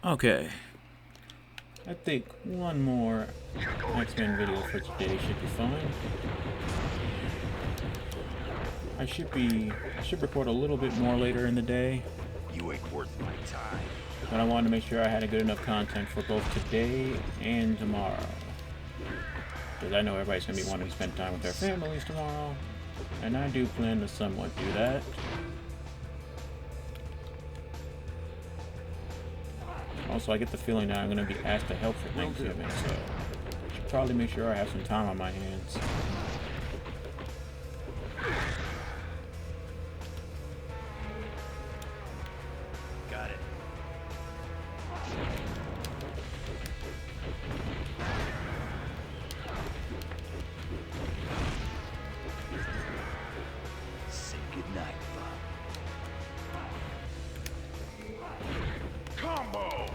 Okay, I think one more X-Men video for today should be fine. I should record a little bit more later in the day, You ain't worth my time. but I wanted to make sure I had a good enough content for both today and tomorrow. Because I know everybody's going to be wanting to spend time with their families tomorrow, and I do plan to somewhat do that. Also, I get the feeling that I'm going to be asked to help for Thanksgiving, so I should probably make sure I have some time on my hands. Got it. Say goodnight, Bob. Combo!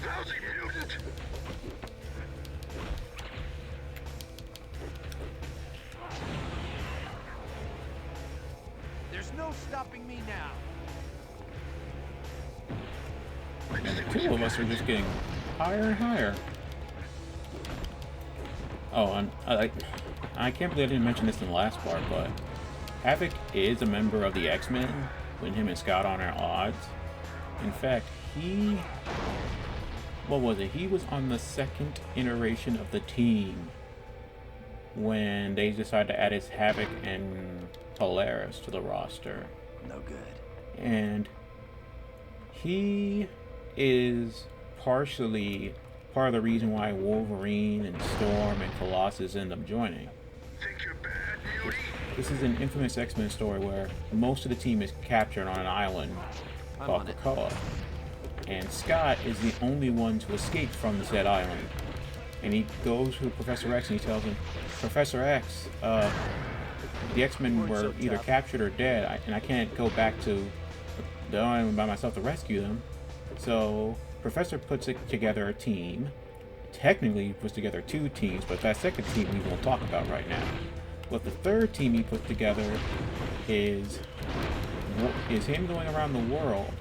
Lousy mutant! There's no stopping me now. And the two of us are just getting higher and higher. Oh, and I can't believe I didn't mention this in the last part, but Havoc is a member of the X-Men when him and Scott are at odds. In fact, what was it? He was on the second iteration of the team when they decided to add his Havoc and Polaris to the roster. No good. And he is partially part of the reason why Wolverine and Storm and Colossus end up joining. Think you're bad, Beauty? This is an infamous X-Men story where most of the team is captured on an island called Krakoa. And Scott is the only one to escape from said island. And he goes to Professor X and he tells him, Professor X, the X-Men were either captured or dead, and I can't go back to the island by myself to rescue them. So Professor puts together a team. Technically, he puts together two teams, but that second team we won't talk about right now. But the third team he put together is him going around the world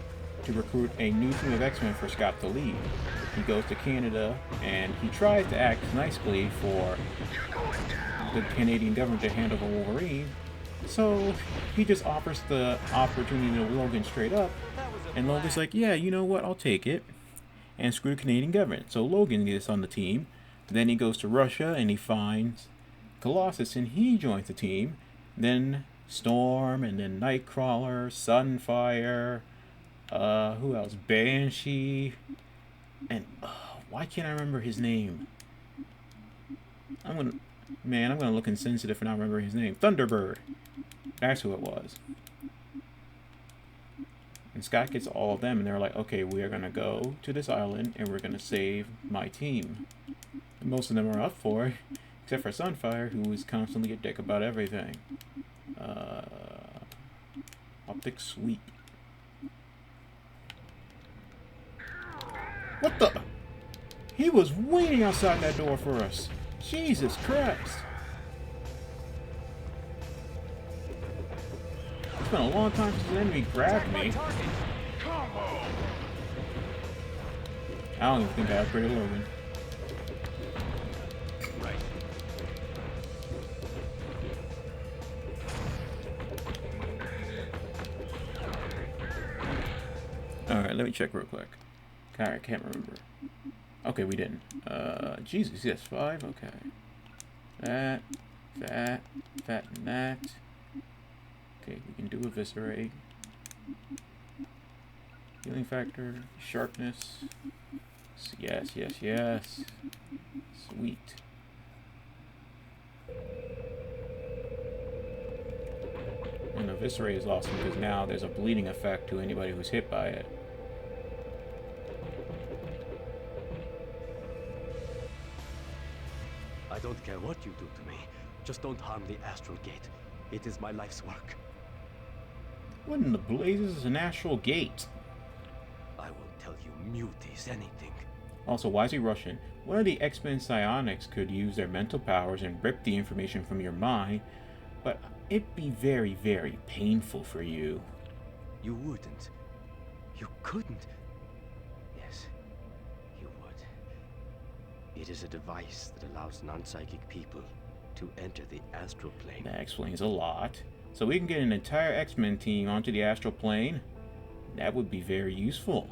to recruit a new team of X-Men for Scott to lead. He goes to Canada and he tries to act nicely for the Canadian government to hand over Wolverine. So he just offers the opportunity to Logan straight up, and Logan's like, yeah, you know what, I'll take it, and screw the Canadian government. So Logan gets on the team. Then he goes to Russia and he finds Colossus and he joins the team. Then Storm, and then Nightcrawler, Sunfire, who else? Banshee, and why can't I remember his name? I'm gonna look insensitive for not remembering his name. Thunderbird. That's who it was. And Scott gets all of them, and they're like, okay, we are gonna go to this island and we're gonna save my team. And most of them are up for it, except for Sunfire, who is constantly a dick about everything. Optic sweep. What the? He was waiting outside that door for us. Jesus Christ. It's been a long time since an enemy grabbed me. I don't even think I upgraded Logan. Right. Alright, let me check real quick. God, I can't remember. Okay, we didn't. Jesus, yes, 5, okay. That, and that. Okay, we can do Eviscerate. Healing factor, sharpness. Yes. Sweet. And Eviscerate is awesome because now there's a bleeding effect to anybody who's hit by it. I don't care what you do to me. Just don't harm the Astral Gate. It is my life's work. What in the blazes is an Astral Gate? I will tell you muties anything. Also, why is he Russian? One of the X-Men psionics could use their mental powers and rip the information from your mind, but it'd be very, very painful for you. You wouldn't. You couldn't. It is a device that allows non-psychic people to enter the astral plane. That explains a lot. So we can get an entire X-Men team onto the astral plane. That would be very useful.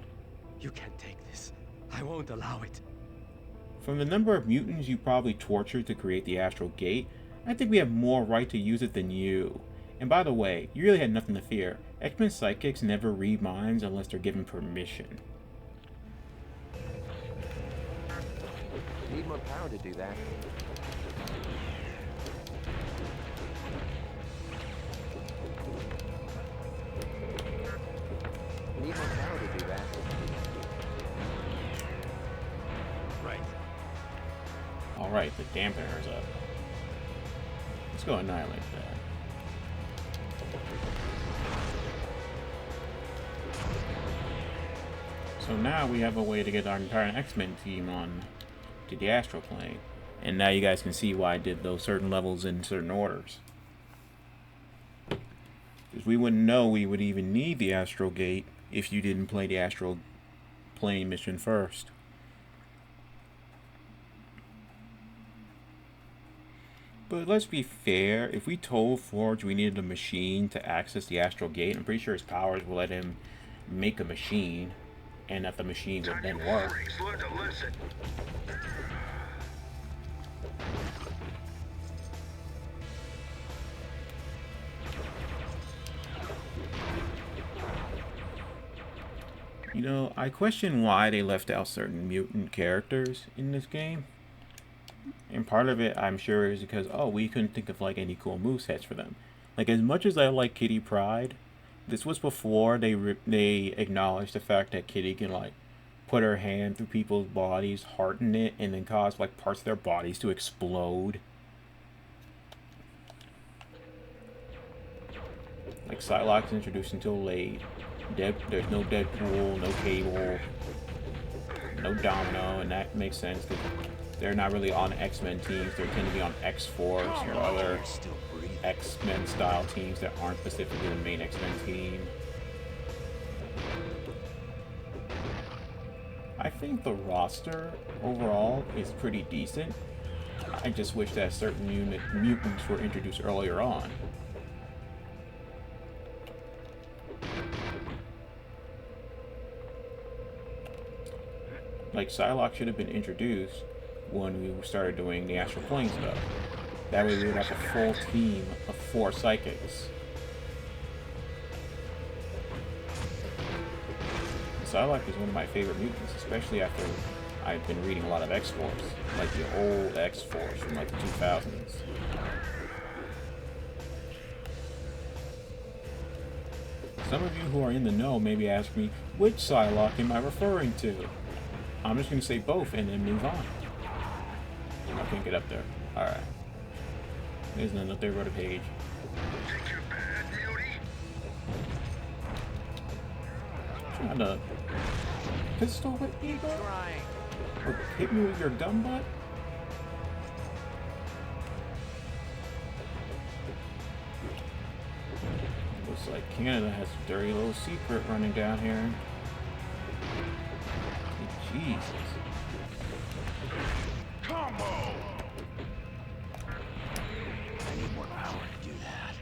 You can't take this. I won't allow it. From the number of mutants you probably tortured to create the astral gate, I think we have more right to use it than you. And by the way, you really had nothing to fear. X-Men psychics never read minds unless they're given permission. Need more power to do that. Need more power to do that. Right. Alright, the dampener's up. Let's go annihilate that. So now we have a way to get our entire X-Men team on to the astral plane. And now you guys can see why I did those certain levels in certain orders. Because we wouldn't know we would even need the astral gate if you didn't play the astral plane mission first. But let's be fair, if we told Forge we needed a machine to access the astral gate, I'm pretty sure his powers will let him make a machine, and that the machine would then work. Learn to listen. You know, I question why they left out certain mutant characters in this game. And part of it, I'm sure, is because, oh, we couldn't think of, like, any cool movesets for them. Like, as much as I like Kitty Pryde, this was before they acknowledged the fact that Kitty can, like, put her hand through people's bodies, harden it, and then cause, like, parts of their bodies to explode. Like, Psylocke's introduced until late. There's no Deadpool, no Cable, no Domino, and that makes sense because they're not really on X-Men teams. They tend to be on X-Force or other X-Men style teams that aren't specifically the main X-Men team. I think the roster overall is pretty decent. I just wish that certain mutants were introduced earlier on. Like, Psylocke should have been introduced when we started doing the astral plane stuff. That way we would have a full team of 4 psychics. Psylocke is one of my favorite mutants, especially after I've been reading a lot of X-Force, like the old X-Force from like the 2000s. Some of you who are in the know maybe ask me, which Psylocke am I referring to? I'm just going to say both and then move on. I can't get up there. Alright. There's none up there, wrote a page. Think you're bad, beauty? Trying to pistol with Ego? Or hit me with your gun butt? Looks like Canada has a dirty little secret running down here. Jesus. Combo! I need more power to do that.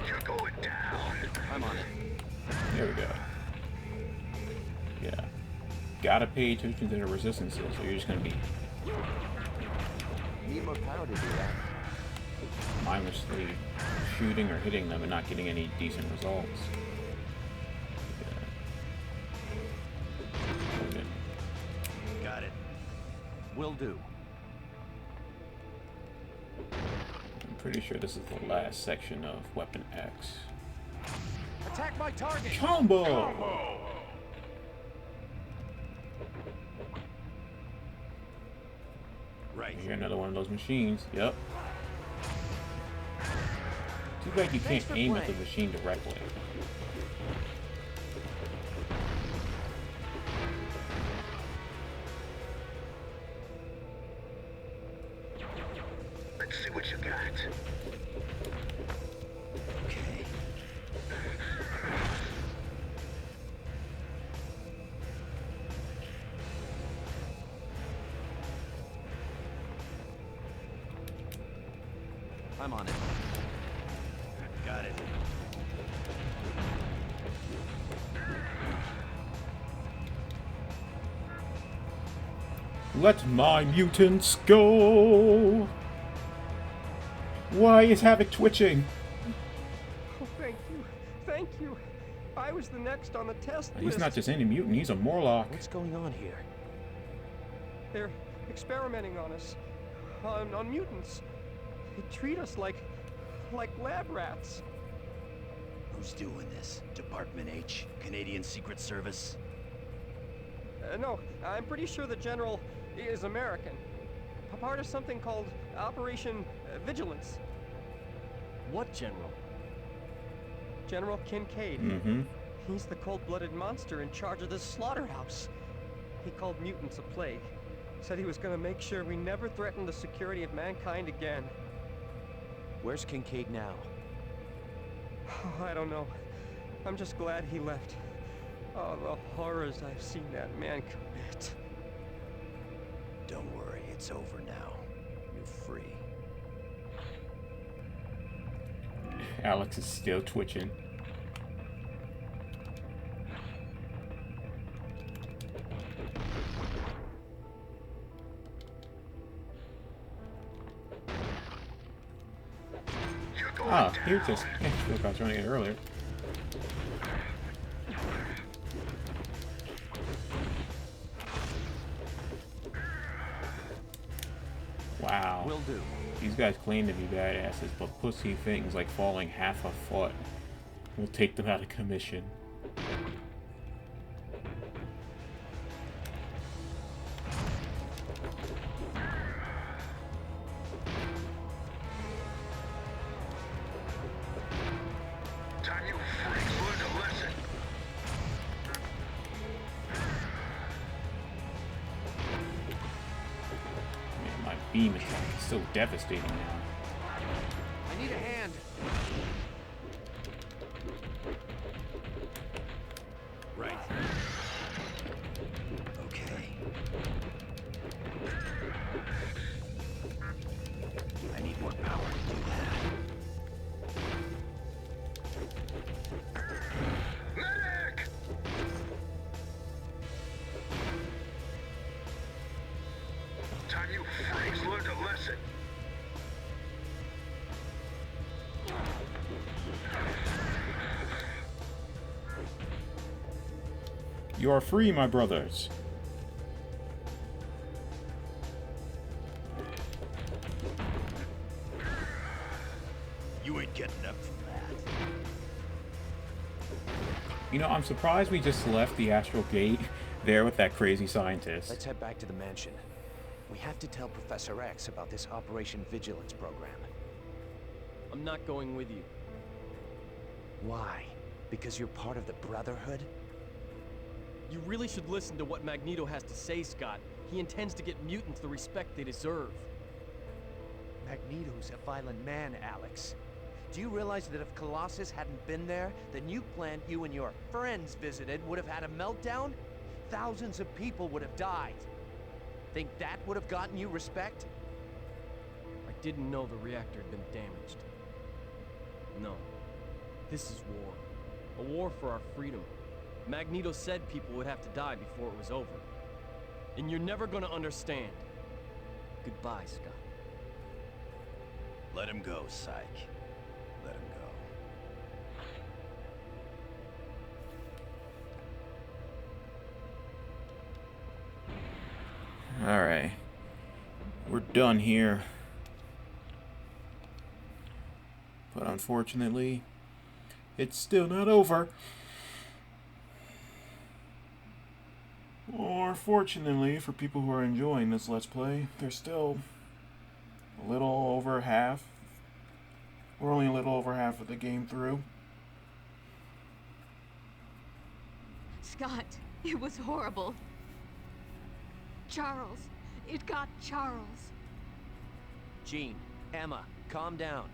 You're going down. I'm on it. There we go. Yeah. Gotta pay attention to the resistances, or you're just gonna be Need more power to do that. mindlessly shooting or hitting them and not getting any decent results. Okay. Got it. Will do. I'm pretty sure this is the last section of Weapon X. Attack my target! Combo! Right. Here's another one of those machines. Yep. Too bad you can't aim at the machine directly. Let's see what you got. Okay. I'm on it. Got it. Let my mutants go! Why is Havoc twitching? Oh, thank you. Thank you. I was the next on the test list. He's not just any mutant, he's a Morlock. What's going on here? They're experimenting on us. On mutants. They treat us like lab rats. Who's doing this? Department H? Canadian Secret Service? No, I'm pretty sure the General is American. A part of something called Operation Vigilance. What general? General Kincaid. Mm-hmm. He's the cold-blooded monster in charge of this slaughterhouse. He called mutants a plague. Said he was gonna make sure we never threatened the security of mankind again. Where's Kincaid now? Oh, I don't know. I'm just glad he left. Oh, the horrors I've seen that man commit. Don't worry, it's over now. You're free. Alex is still twitching. Ah, he was just I was running it earlier. Wow. Will do. These guys claim to be badasses, but pussy things like falling half a foot will take them out of commission. Time you freaks learned a lesson. Man, my beam attack is so devastating now. I need a hand. Right. Okay. I need more power to do that. Medic! Time you freaks learned a lesson. You are free, my brothers. You ain't getting up from that. You know, I'm surprised we just left the Astral Gate there with that crazy scientist. Let's head back to the mansion. We have to tell Professor X about this Operation Vigilance program. I'm not going with you. Why? Because you're part of the Brotherhood? You really should listen to what Magneto has to say, Scott. He intends to get mutants the respect they deserve. Magneto's a violent man, Alex. Do you realize that if Colossus hadn't been there, the new plant you and your friends visited would have had a meltdown? Thousands of people would have died. Think that would have gotten you respect? I didn't know the reactor had been damaged. No. This is war. A war for our freedom. Magneto said people would have to die before it was over. And you're never gonna understand. Goodbye, Scott. Let him go, Psych. Let him go. Alright. We're done here. But unfortunately, it's still not over. Or fortunately, for people who are enjoying this Let's Play, there's still a little over half. We're only a little over half of the game through. Scott, it was horrible. Charles, it got Charles. Jean, Emma, calm down.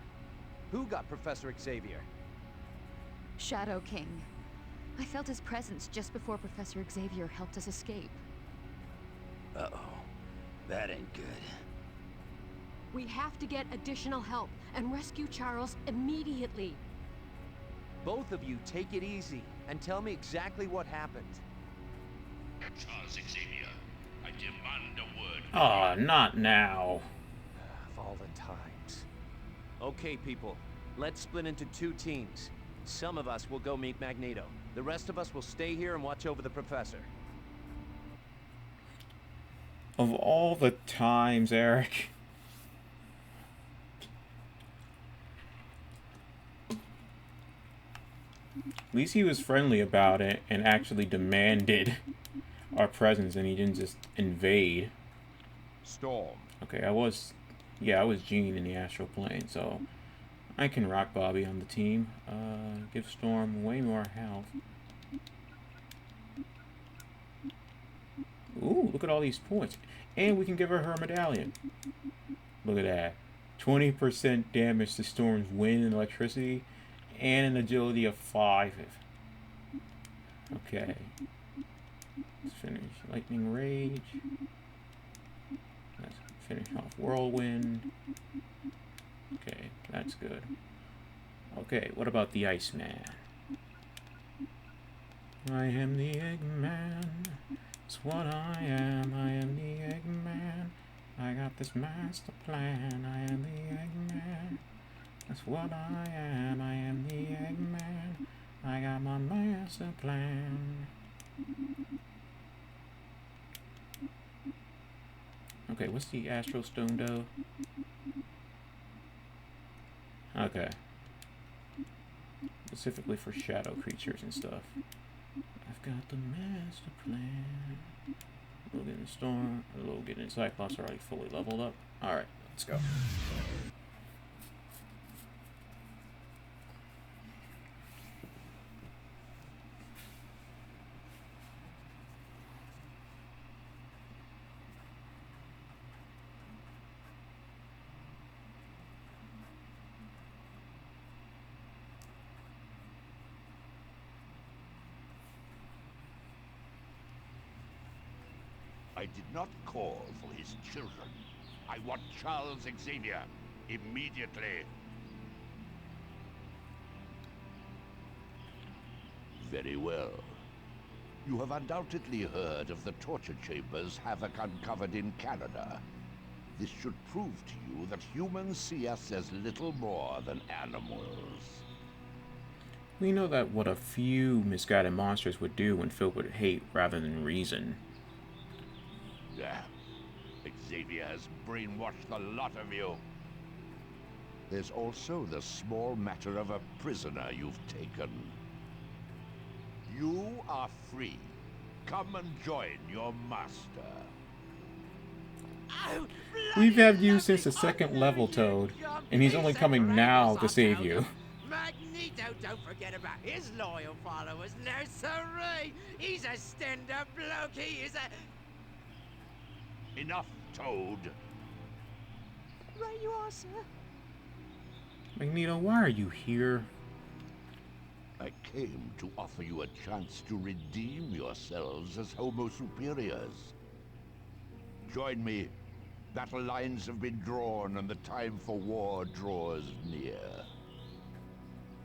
Who got Professor Xavier? Shadow King. I felt his presence just before Professor Xavier helped us escape. Uh-oh. That ain't good. We have to get additional help and rescue Charles immediately. Both of you take it easy and tell me exactly what happened. Charles Xavier, I demand a word. Aw, not now. Of all the times. Okay, people. Let's split into 2 teams. Some of us will go meet Magneto. The rest of us will stay here and watch over the professor. Of all the times, Eric. At least he was friendly about it and actually demanded our presence, and he didn't just invade. Storm. Okay, I was Jean in the astral plane, so I can rock Bobby on the team. Give Storm way more health. Ooh, look at all these points. And we can give her medallion. Look at that. 20% damage to Storm's wind and electricity, and an agility of 5. Okay. Let's finish Lightning Rage. Let's finish off Whirlwind. Okay, that's good. Okay, what about the Iceman? I am the Eggman. That's what I am. I am the Eggman. I got this master plan. I am the Eggman. That's what I am. I am the Eggman. I got my master plan. Okay, what's the Astral Stone do? Okay. Specifically for shadow creatures and stuff. I've got the master plan. Logan and Storm, Logan and Cyclops are already fully leveled up. Alright, let's go. I did not call for his children. I want Charles Xavier immediately. Very well. You have undoubtedly heard of the torture chambers Havoc uncovered in Canada. This should prove to you that humans see us as little more than animals. We know that what a few misguided monsters would do when filled with hate rather than reason. Xavier has brainwashed the lot of you. There's also the small matter of a prisoner you've taken. You are free. Come and join your master. Oh, We've had you since the 2nd level, Toad, and he's only coming now to save you. Magneto, don't forget about his loyal followers. No, sirree! He's a stand-up bloke, he is a... Enough, Toad. Right you are, sir. Magneto, why are you here? I came to offer you a chance to redeem yourselves as Homo Superiors. Join me. Battle lines have been drawn and the time for war draws near.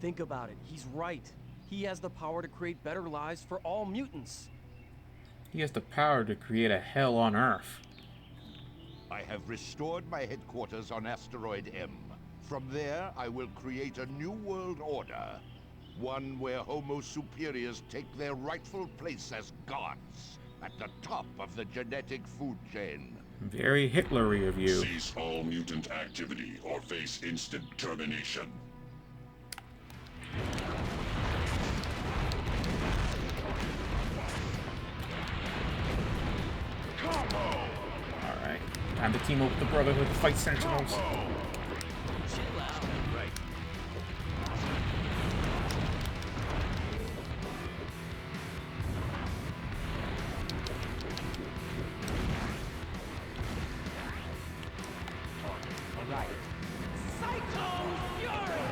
Think about it. He's right. He has the power to create better lives for all mutants. He has the power to create a hell on Earth. I have restored my headquarters on Asteroid M. From there, I will create a new world order. One where Homo Superiors take their rightful place as gods, at the top of the genetic food chain. Very Hitlery of you. Cease all mutant activity or face instant termination. Alright. Time to team up with the Brotherhood to fight Sentinels. Chill out. Right. Right. Cyclone Fury!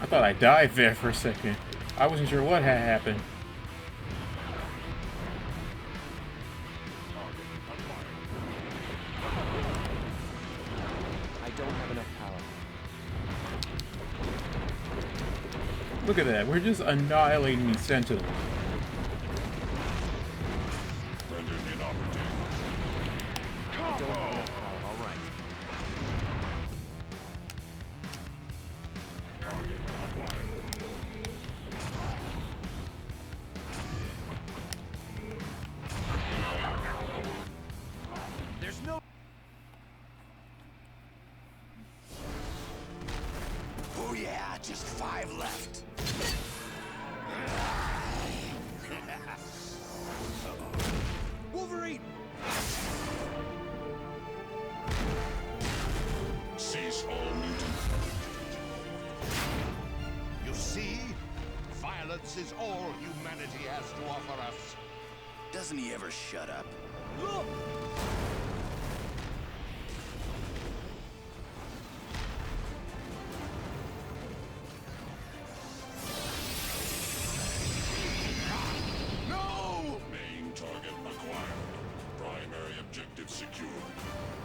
I thought I died there for a second. I wasn't sure what had happened. Look at that. We're just annihilating these Sentinels. Rendered inoperative. All right. There's no... Oh yeah, just 5 left. Wolverine! Cease all mutant. You see? Violence is all humanity has to offer us. Doesn't he ever shut up? Look! No! Main target acquired. Primary objective secured.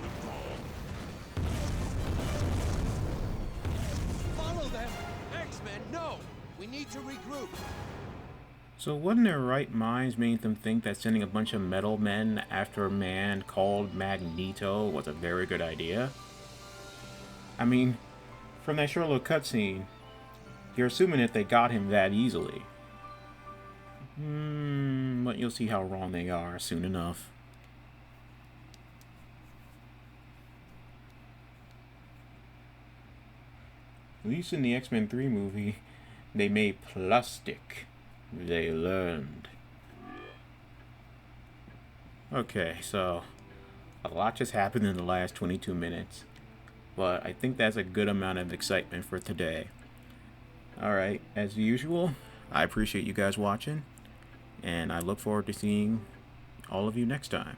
Withdraw. Follow them! X-Men, no! We need to regroup. So what in their right minds made them think that sending a bunch of metal men after a man called Magneto was a very good idea? I mean, from that short little cutscene, you're assuming that they got him that easily. But you'll see how wrong they are soon enough. At least in the X-Men 3 movie, they made plastic. They learned. Okay, so a lot just happened in the last 22 minutes. But I think that's a good amount of excitement for today. Alright, as usual, I appreciate you guys watching. And I look forward to seeing all of you next time.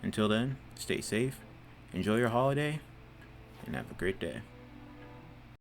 Until then, stay safe, enjoy your holiday, and have a great day.